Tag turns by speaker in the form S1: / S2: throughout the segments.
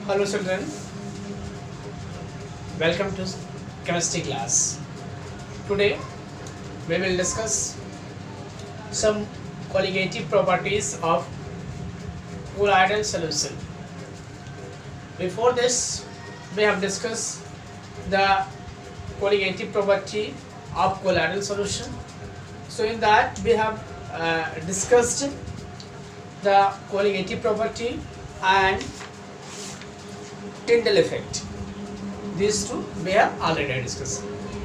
S1: Hello children, welcome to chemistry class. Today we will discuss some colligative properties of colloidal solution. Before this we have discussed the colligative property of colloidal solution. So in that we have discussed the colligative property and Tyndall effect. These two we have already discussed.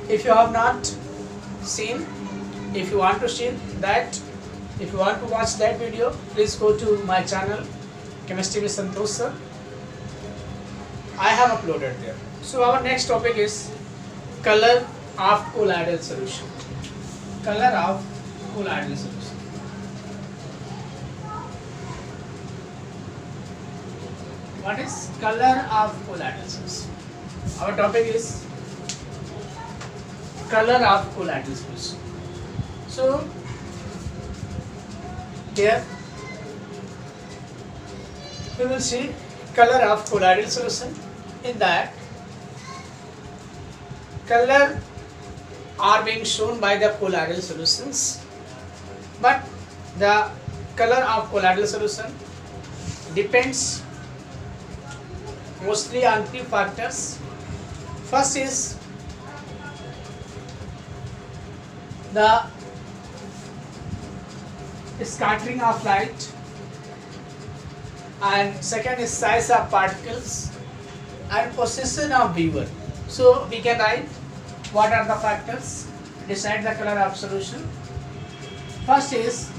S1: If you have not seen, if you want to see that, if you want to watch that video, please go to my channel Chemistry with Santosh sir. I have uploaded there. So our next topic is color of colloidal solution. Color of colloidal solution. What is color of colloidal solution? Our topic is color of colloidal solution. So here we will see color of colloidal solution. In that, color are being shown by the colloidal solutions, but the color of colloidal solution depends mostly on three factors. First is the scattering of light, and second is size of particles and position of viewer. So we can write what are the factors decide the color of solution. First is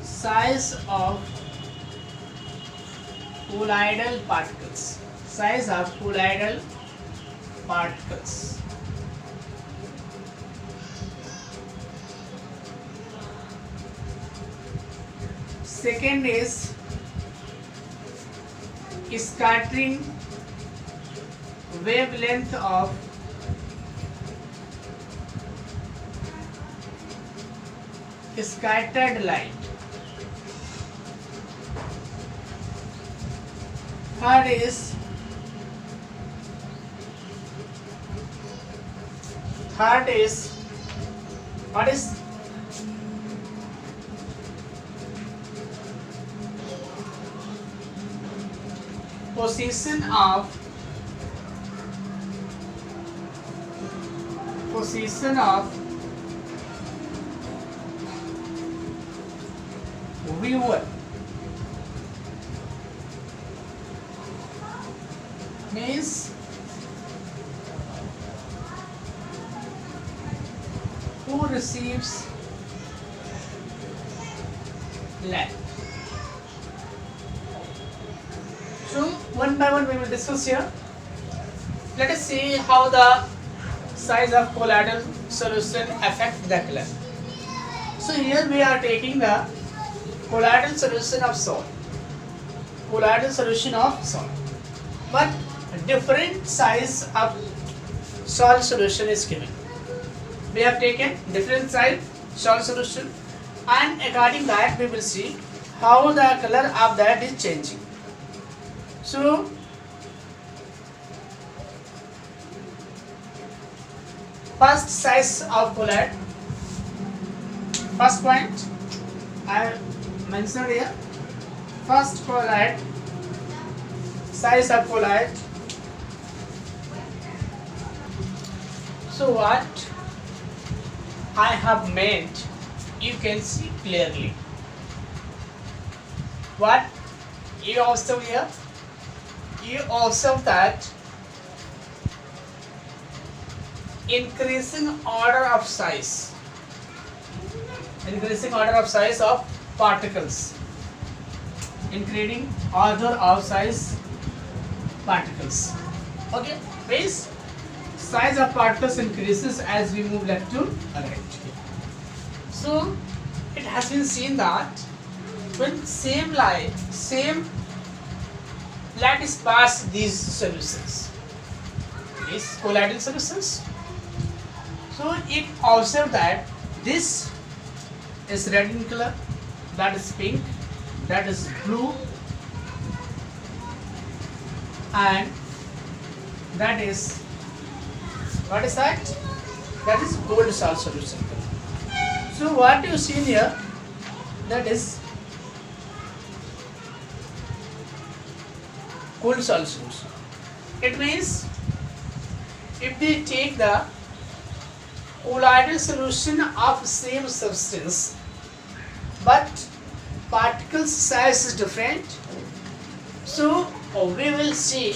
S1: size of colloidal particles. Size of colloidal particles. Second is scattering wavelength of scattered light. Third is what is position of viewer. Means who receives light. So one by one we will discuss here. Let us see how the size of colloidal solution affect the color. So here we are taking the colloidal solution of salt. Colloidal solution of salt. But different size of salt solution is given. We have taken different size salt solution, and according to that we will see how the color of that is changing. So first size of colloid, first point I have mentioned here. First colloid, size of colloid. So what I have meant, you can see clearly. What you observe here? You observe that increasing order of size of particles, increasing order of size particles. Okay, means size of particles increases as we move left to right. So it has been seen that when same light is passed these solutions, these colloidal solutions, so it observed that this is red in color, that is pink, that is blue, and that is, what is that? That is gold salt solution. So what you see here, that is gold salt solution. It means if we take the colloidal solution of same substance but particle size is different, so we will see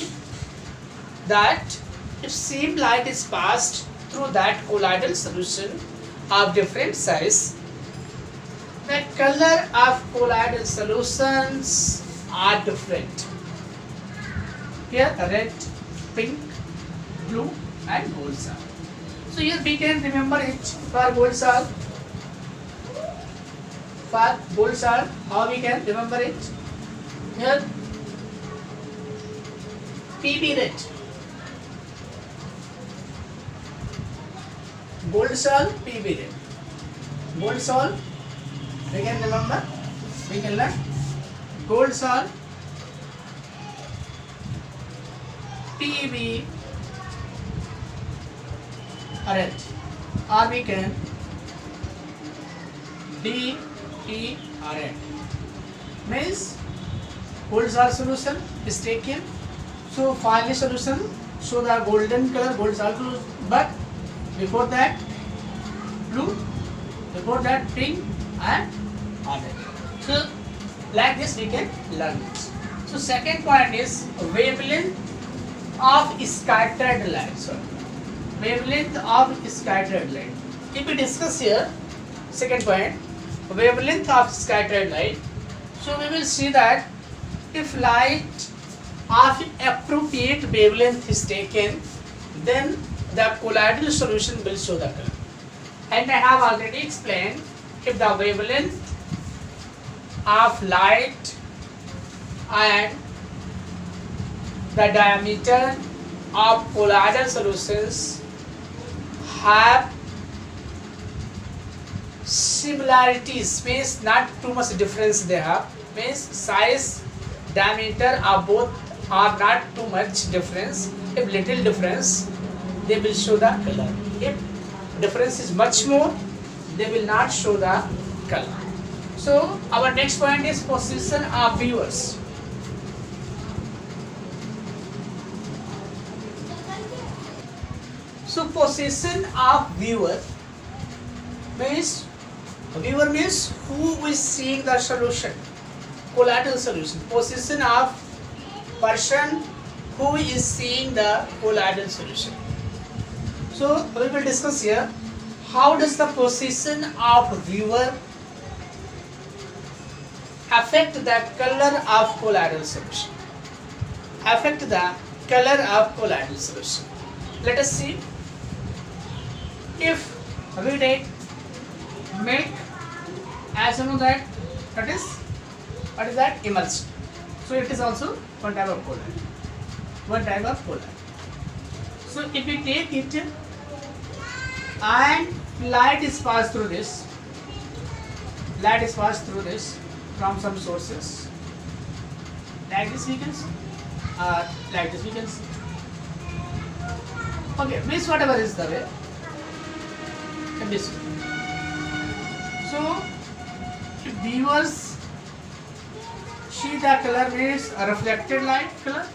S1: that if same light is passed through that colloidal solution of different size, the color of colloidal solutions are different. Here red, pink, blue and gold salt. So here we can remember it for gold salt. For gold salt, how we can remember it? Here PB red. Gold salt, PB red. Gold salt, we can remember, we can learn. Gold salt, PB red, or we can DP red. Means gold salt solution is taken, so final solution show the golden color gold salt solution, but before that blue, before that pink and orange. So like this we can learn this. So second point is wavelength of scattered light. Sorry, wavelength of scattered light. If we discuss here, second point, wavelength of scattered light. So we will see that if light of appropriate wavelength is taken, then the colloidal solution will show the color. And I have already explained, if the wavelength of light and the diameter of colloidal solutions have similarities, means not too much difference they have, means size, diameter of both are not too much difference. If little difference, they will show the color. If difference is much more, they will not show the color. So our next point is position of viewers. So position of viewer means who is seeing the solution, colloidal solution. Position of person who is seeing the colloidal solution. So we will discuss here how does the position of viewer affect the color of colloidal solution. Affect the color of colloidal solution. Let us see. If we take milk, as you know that is, what is that? Emulsion. So it is also one type of colloid. One type of colloid. So if we take it and light is passed through this, light is passed through this from some sources, like this we can see, like this we can see. Okay, means whatever is the way. This. So if viewers see the color means a reflected light color,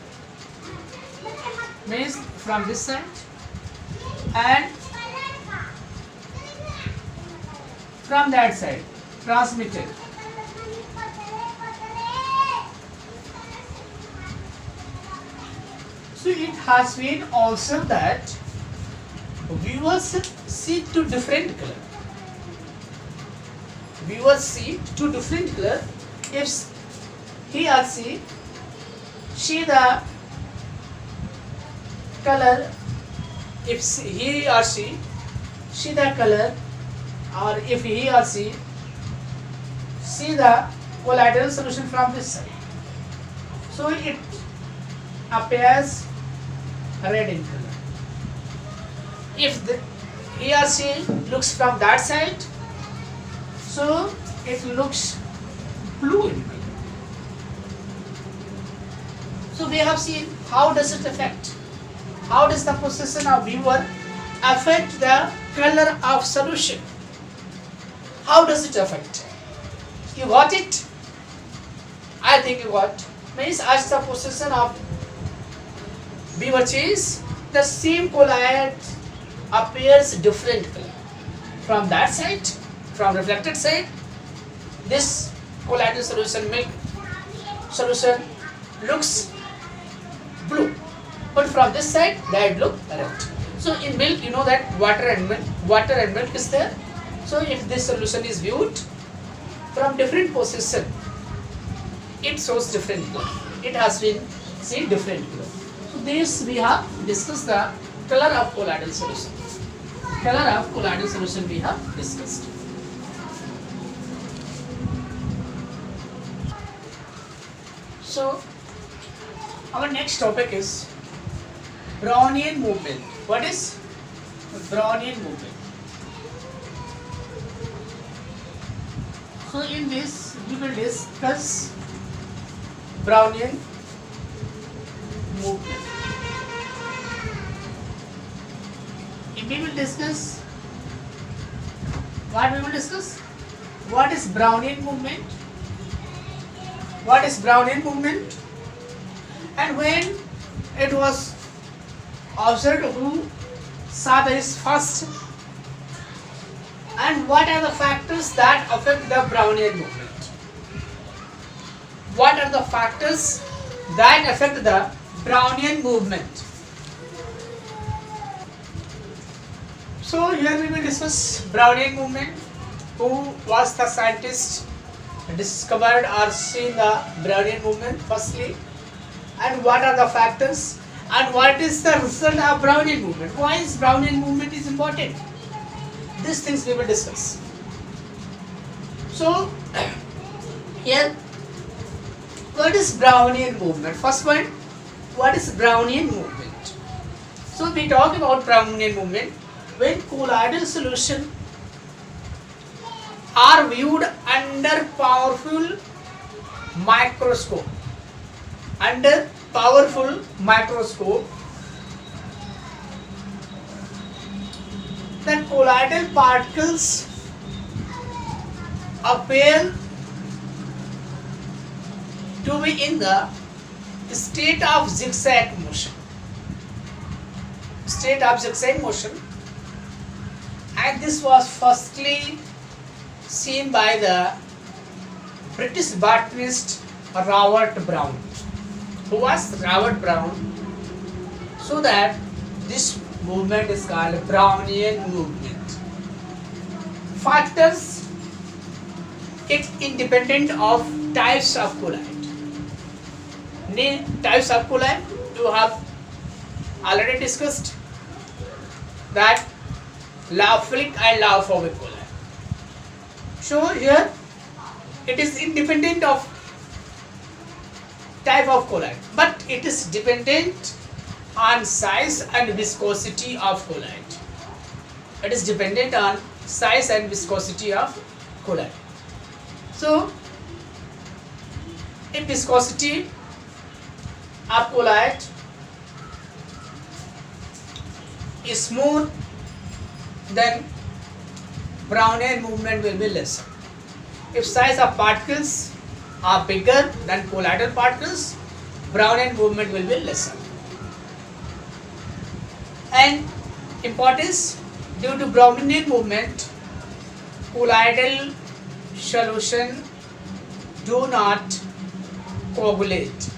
S1: means from this side, and from that side transmitted. So it has been also that viewers see two different color. Viewers see two different color. If he or she see the color, if he or she see the color, or if he or she see the colloidal solution from this side, so it appears red in color. If he or she looks from that side, so it looks blue in color. So we have seen how does it affect, how does the position of viewer affect the color of solution. How does it affect? You got it? I think you got. Means as the position of viewer changes, the same colloid appears different color. From that side, from reflected side, this colloidal solution milk solution looks blue, but from this side that look red. So in milk, you know that water and milk is there. So if this solution is viewed from different position, it shows different color. It has been seen different color. So this we have discussed the color of colloidal solution. Color of colloidal solution we have discussed. So our next topic is Brownian movement. What is Brownian movement? So in this we will discuss Brownian movement. We will discuss what we will discuss. What is Brownian movement? What is Brownian movement? And when it was observed, who saw this first? And what are the factors that affect the Brownian movement? What are the factors that affect the Brownian movement? So here we will discuss Brownian movement. Who was the scientist discovered or seen the Brownian movement firstly, and what are the factors, and what is the result of Brownian movement? Why is Brownian movement is important? These things we will discuss. So here, what is Brownian movement? First point, what is Brownian movement? So we talk about Brownian movement when colloidal solution are viewed under powerful microscope. Under powerful microscope, the colloidal particles appear to be in the state of zigzag motion. State of zigzag motion, and this was firstly seen by the British botanist Robert Brown. Who was Robert Brown? So that this movement is called Brownian movement. Factors, it's independent of types of colloid. Name types of colloid you have already discussed, that lyophilic and lyophobic colloid. So here it is independent of type of colloid, but it is dependent on size and viscosity of colloid. It is dependent on size and viscosity of colloid. So if viscosity of colloid is smooth, then Brownian movement will be lesser. If size of particles are bigger than colloidal particles, Brownian movement will be lesser. And importance, due to Brownian movement, colloidal solution do not coagulate.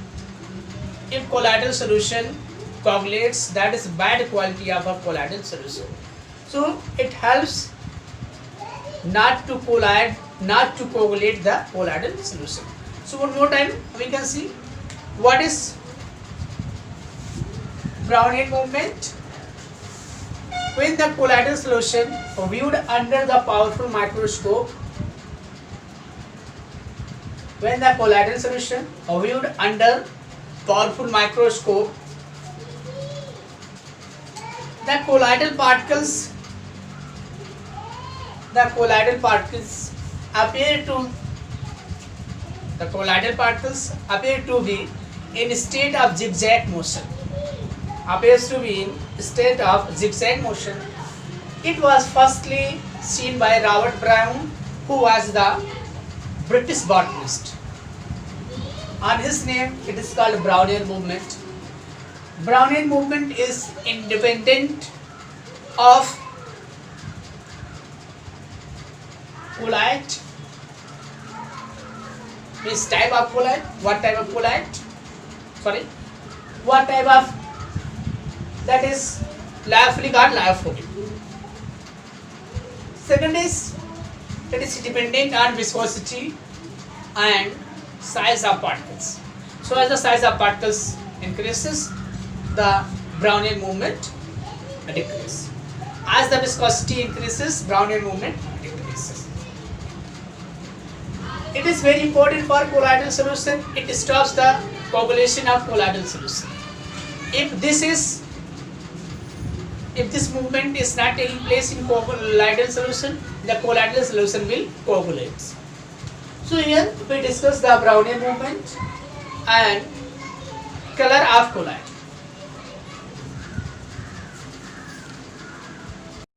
S1: If colloidal solution coagulates, that is bad quality of a colloidal solution. So it helps not to collide, not to coagulate the colloidal solution. So one more time we can see what is Brownian movement. When the colloidal solution viewed under the powerful microscope, when the colloidal solution viewed under powerful microscope, the colloidal particles appear to be in state of zigzag motion. Appears to be in state of zigzag motion. It was firstly seen by Robert Brown, who was the British botanist. On his name, it is called Brownian movement. Brownian movement is independent of polite. Means type of polite. What type of polite? Sorry. What type of? That is lyophilic or lyophobic. Second is that is dependent on viscosity and size of particles. So as the size of particles increases, the Brownian movement decreases. As the viscosity increases, Brownian movement decreases. It is very important for colloidal solution. It stops the coagulation of colloidal solution. If this movement is not taking place in colloidal solution, the colloidal solution will coagulate. So here we discuss the Brownian movement and color of colloid.